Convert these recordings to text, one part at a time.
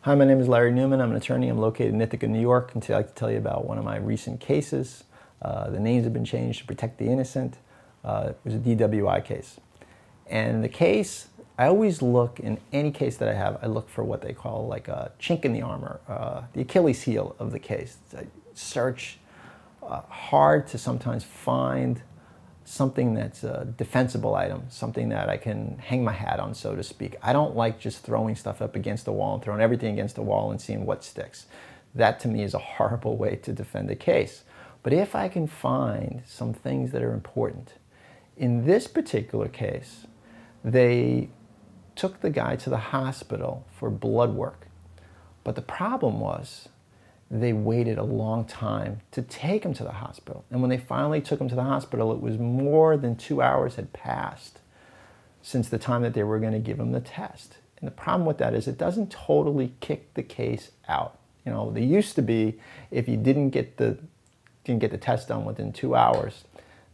Hi, my name is Larry Newman. I'm an attorney. I'm located in Ithaca, New York, and today I'd like to tell you about one of my recent cases. The names have been changed to protect the innocent. It was a DWI case. And the case, I always look, in any case that I have, I look for what they call like a chink in the armor, the Achilles heel of the case. I search hard to sometimes find something that's a defensible item, something that I can hang my hat on, so to speak. I don't like just throwing stuff up against the wall and throwing everything against the wall and seeing what sticks. That to me is a horrible way to defend a case. But if I can find some things that are important, in this particular case, they took the guy to the hospital for blood work. But the problem was, they waited a long time to take him to the hospital. And when they finally took him to the hospital, it was more than 2 hours had passed since the time that they were going to give him the test. And the problem with that is it doesn't totally kick the case out. You know, they used to be, if you didn't get the test done within 2 hours,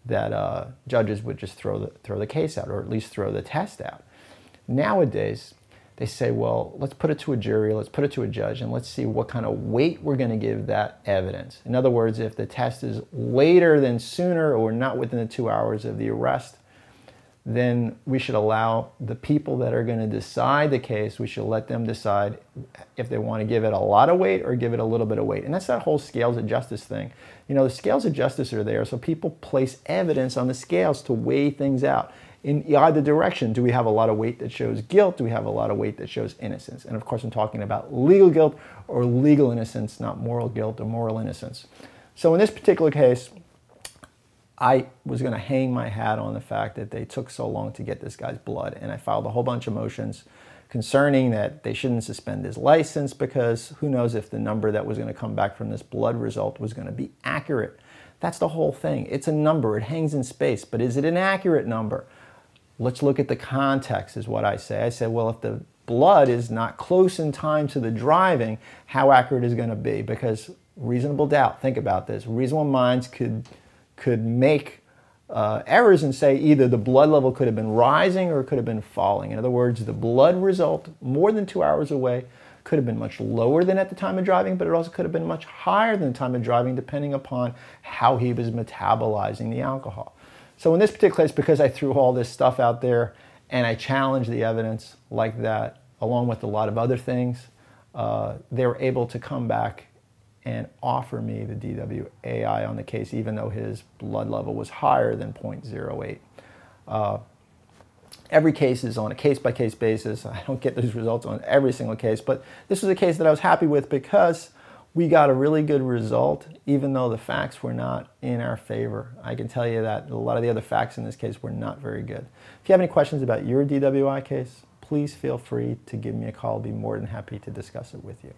that judges would just throw the case out, or at least throw the test out. Nowadays, they say, well, let's put it to a jury, let's put it to a judge, and let's see what kind of weight we're going to give that evidence. In other words, if the test is later than sooner or not within the 2 hours of the arrest, then we should allow the people that are going to decide the case, we should let them decide if they want to give it a lot of weight or give it a little bit of weight. And that's that whole scales of justice thing. You know, the scales of justice are there so people place evidence on the scales to weigh things out. In either direction, do we have a lot of weight that shows guilt? Do we have a lot of weight that shows innocence? And of course, I'm talking about legal guilt or legal innocence, not moral guilt or moral innocence. So in this particular case, I was going to hang my hat on the fact that they took so long to get this guy's blood. And I filed a whole bunch of motions concerning that they shouldn't suspend his license because who knows if the number that was going to come back from this blood result was going to be accurate. That's the whole thing. It's a number. It hangs in space. But is it an accurate number? Let's look at the context is what I say. I said, well, if the blood is not close in time to the driving, how accurate is it going to be? Because reasonable doubt, think about this, reasonable minds could make errors and say either the blood level could have been rising or it could have been falling. In other words, the blood result more than 2 hours away could have been much lower than at the time of driving, but it also could have been much higher than the time of driving depending upon how he was metabolizing the alcohol. So in this particular case, because I threw all this stuff out there and I challenged the evidence like that, along with a lot of other things, they were able to come back and offer me the DWI on the case, even though his blood level was higher than 0.08. Every case is on a case-by-case basis. I don't get those results on every single case, but this was a case that I was happy with because we got a really good result, even though the facts were not in our favor. I can tell you that a lot of the other facts in this case were not very good. If you have any questions about your DWI case, please feel free to give me a call. I'll be more than happy to discuss it with you.